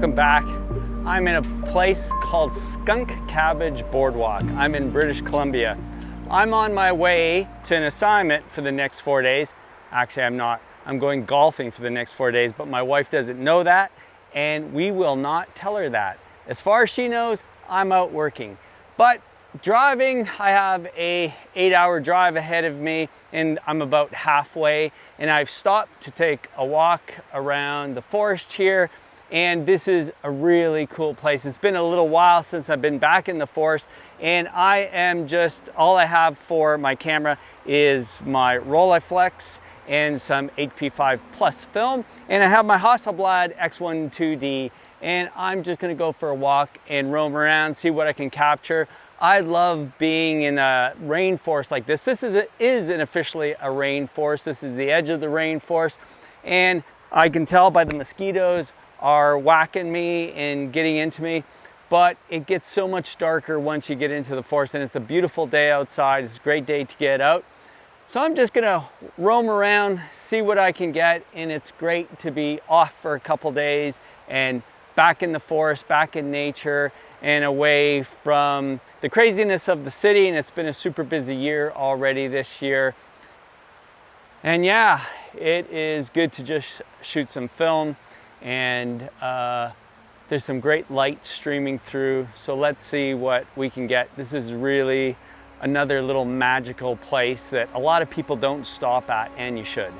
welcome back. I'm in a place called Skunk Cabbage Boardwalk. I'm in British Columbia. I'm on my way to an assignment for the next 4 days. Actually, I'm not. I'm going golfing for the next 4 days, but my wife doesn't know that, and we will not tell her that. As far as she knows, I'm out working. But driving, I have a 8-hour drive ahead of me, and I'm about halfway, and I've stopped to take a walk around the forest here, and this is a really cool place. It's been a little while since I've been back in the forest, and I am just, all I have for my camera is my Rolleiflex and some HP5 Plus film, and I have my Hasselblad X1DII, and I'm just gonna go for a walk and roam around, see what I can capture. I love being in a rainforest like this. This is officially a rainforest. This is the edge of the rainforest, and I can tell by the mosquitoes are whacking me and getting into me, but it gets so much darker once you get into the forest, and it's a beautiful day outside. It's a great day to get out. So I'm just gonna roam around, see what I can get, and it's great to be off for a couple days and back in the forest, back in nature, and away from the craziness of the city. And it's been a super busy year already this year. And yeah, it is good to just shoot some film, and there's some great light streaming through. So let's see what we can get. This is really another little magical place that a lot of people don't stop at, and you should.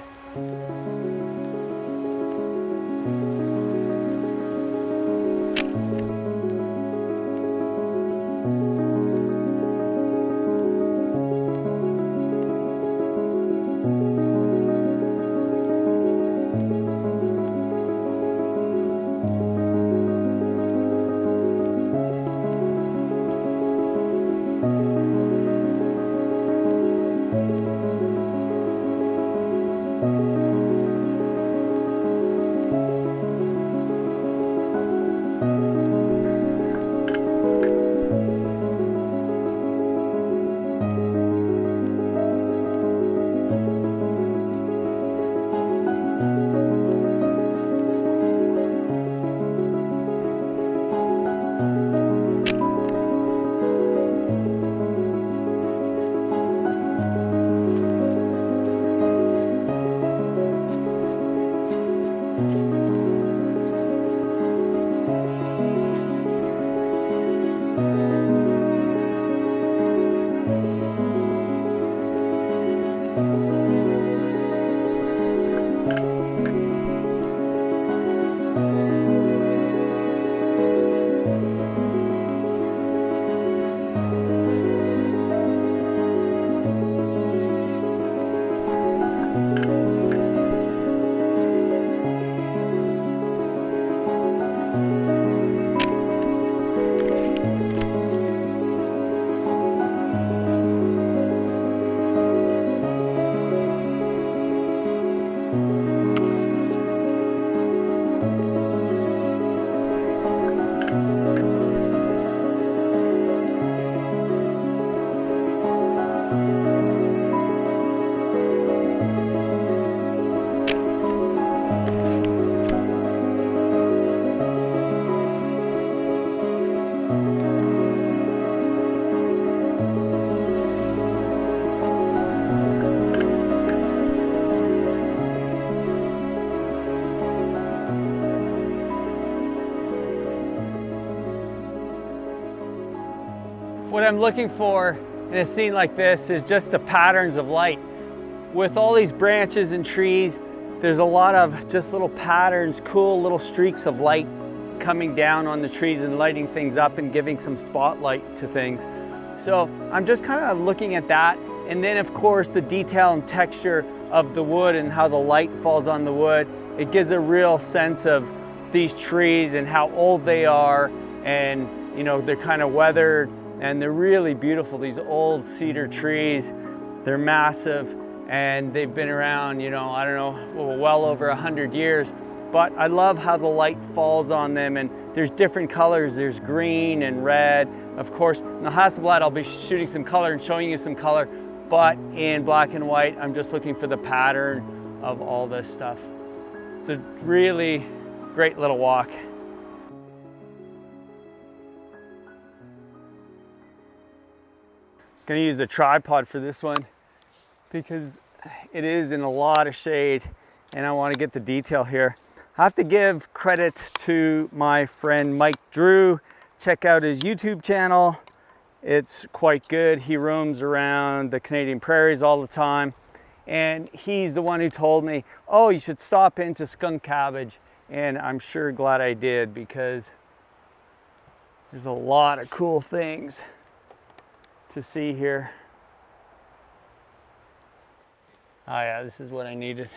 What I'm looking for in a scene like this is just the patterns of light. With all these branches and trees, there's a lot of just little patterns, cool little streaks of light coming down on the trees and lighting things up and giving some spotlight to things. So I'm just kind of looking at that. And then of course the detail and texture of the wood and how the light falls on the wood. It gives a real sense of these trees and how old they are, and you know, they're kind of weathered. And they're really beautiful, these old cedar trees. They're massive, and they've been around, you know, I don't know, well over 100 years. But I love how the light falls on them, and there's different colors. There's green and red. Of course, in the Hasselblad, I'll be shooting some color and showing you some color, but in black and white, I'm just looking for the pattern of all this stuff. It's a really great little walk. Gonna use a tripod for this one because it is in a lot of shade and I want to get the detail here. I have to give credit to my friend Mike Drew. Check out his YouTube channel. It's quite good. He roams around the Canadian prairies all the time. And he's the one who told me, oh, you should stop into Skunk Cabbage. And I'm sure glad I did because there's a lot of cool things to see here. Oh yeah, this is what I needed.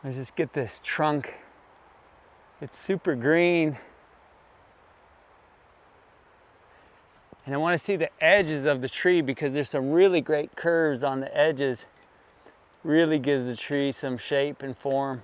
Let's just get this trunk. It's super green. And I want to see the edges of the tree because there's some really great curves on the edges. Really gives the tree some shape and form.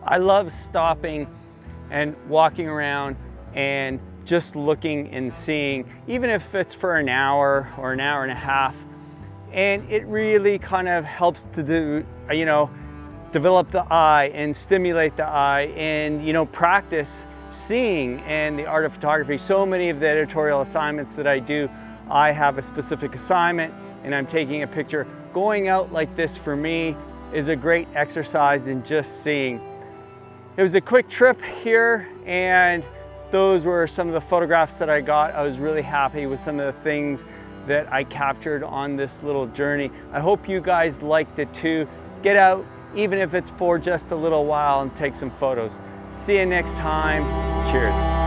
I love stopping and walking around and just looking and seeing, even if it's for an hour or an hour and a half. And it really kind of helps to do, develop the eye and stimulate the eye and, practice seeing and the art of photography. So many of the editorial assignments that I do, I have a specific assignment and I'm taking a picture. Going out like this for me is a great exercise in just seeing. It was a quick trip here and those were some of the photographs that I got. I was really happy with some of the things that I captured on this little journey. I hope you guys liked it too. Get out, even if it's for just a little while, and take some photos. See you next time. Cheers.